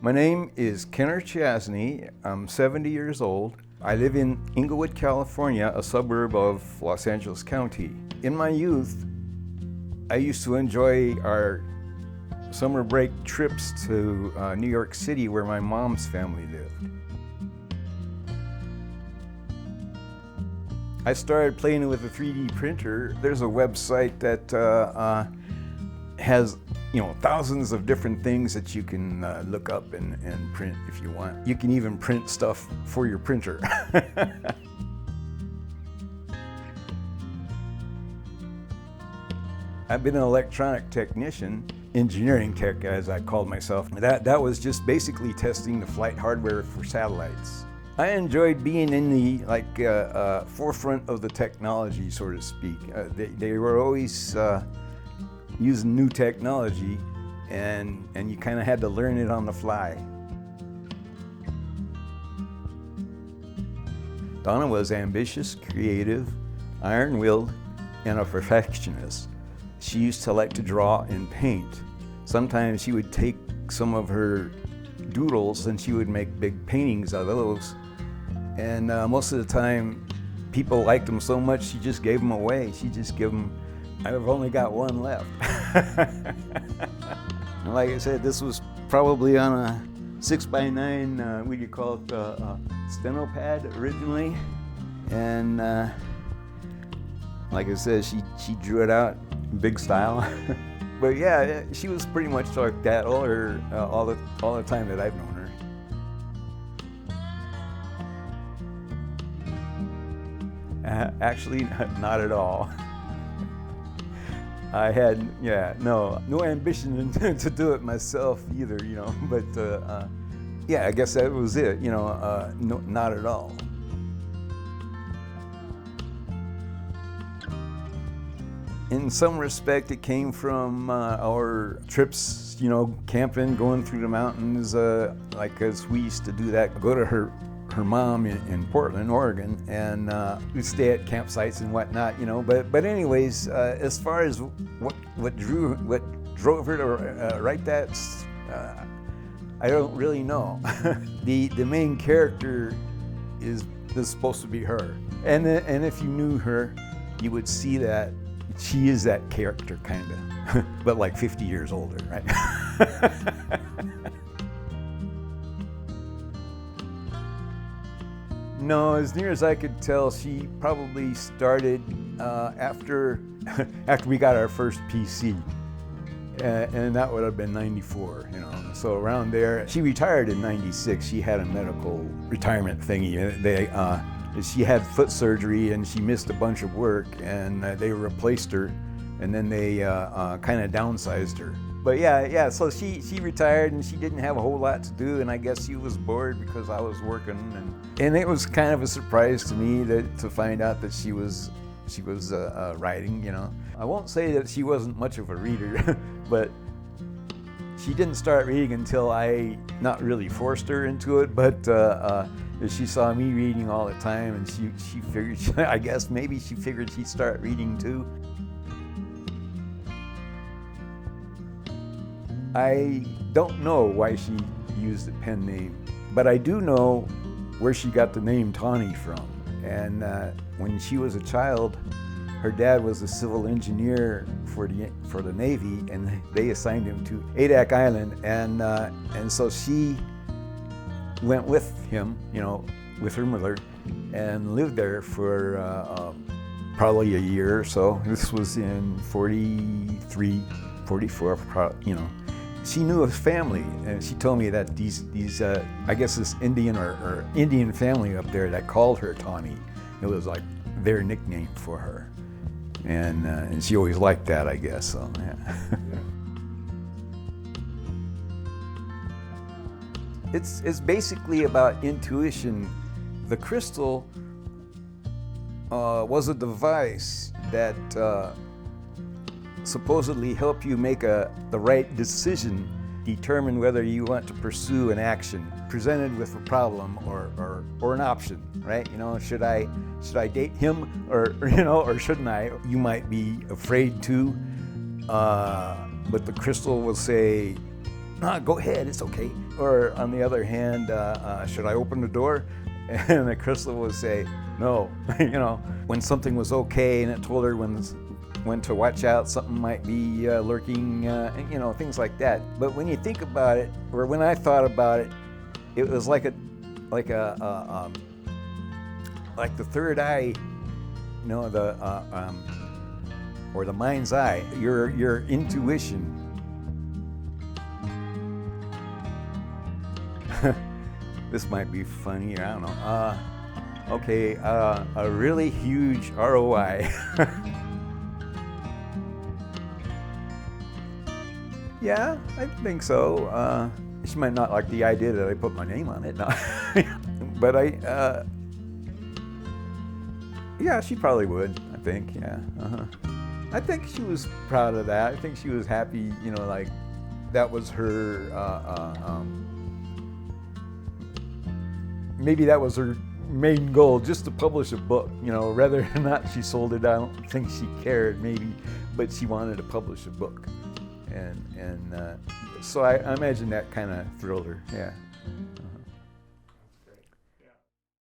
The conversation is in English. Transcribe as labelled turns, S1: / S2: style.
S1: My name is Kennar Chasny. I'm 70 years old. I live in Inglewood, California, a suburb of Los Angeles County. In my youth, I used to enjoy our summer break trips to New York City, where my mom's family lived. I started playing with a 3D printer. There's a website that has thousands of different things that you can look up and print if you want. You can even print stuff for your printer. I've been an electronic technician, engineering tech as I called myself. That was just basically testing the flight hardware for satellites. I enjoyed being in the forefront of the technology, so to speak. They were always using new technology, and you kind of had to learn it on the fly. Donna was ambitious, creative, iron-willed, and a perfectionist. She used to like to draw and paint. Sometimes she would take some of her doodles and she would make big paintings out of those. And most of the time, people liked them so much, she just gave them away. She just gave them. I've only got one left. And like I said, this was probably on a 6x9, what do you call it, steno pad originally. And like I said, she drew it out in big style. But yeah, she was pretty much like that all the time that I've known her. Actually, not at all. I had, no ambition to do it myself either, but yeah, I guess that was it, no, not at all. In some respect, it came from our trips, camping, going through the mountains, like as we used to do that, go to her mom in Portland, Oregon, and we'd stay at campsites and whatnot, But anyways, as far as what drove her to write that, I don't really know. The main character is supposed to be her, and if you knew her, you would see that she is that character, kind of, but like 50 years older, right? No, as near as I could tell, she probably started after we got our first PC, and that would have been '94, So around there, she retired in '96. She had a medical retirement thingy. She had foot surgery and she missed a bunch of work, and they replaced her, and then they kind of downsized her. But yeah, so she retired and she didn't have a whole lot to do, and I guess she was bored because I was working, and it was kind of a surprise to me to find out that she was writing, I won't say that she wasn't much of a reader, but she didn't start reading until I not really forced her into it, but she saw me reading all the time, and she figured, I guess maybe she figured she'd start reading too. I don't know why she used the pen name, but I do know where she got the name Tawny from. And when she was a child, her dad was a civil engineer for the Navy, and they assigned him to Adak Island, and so she went with him, with her mother, and lived there for probably a year or so. This was in 43, 44, She knew his family, and she told me that these I guess this Indian or Indian family up there that called her Tawny, it was like their nickname for her, and she always liked that, I guess. So yeah. It's basically about intuition. The crystal was a device that supposedly help you make the right decision, determine whether you want to pursue an action presented with a problem or an option, right? Should I date him or shouldn't I? You might be afraid to, but the crystal will say, go ahead, it's okay. Or on the other hand, should I open the door? And the crystal would say, no. You know, when something was okay, and it told her when to watch out, something might be lurking, you know, things like that. But when you think about it, or when I thought about it, it was like the third eye, you know, or the mind's eye, your intuition. This might be funny, I don't know. Okay, a really huge ROI. Yeah, I think so. She might not like the idea that I put my name on it, no. But yeah, she probably would, I think, yeah. I think she was proud of that. I think she was happy, you know, like that was her, maybe that was her main goal, just to publish a book, you know, whether or not she sold it, I don't think she cared, maybe, but she wanted to publish a book. And so I imagine that kind of thrilled her, yeah.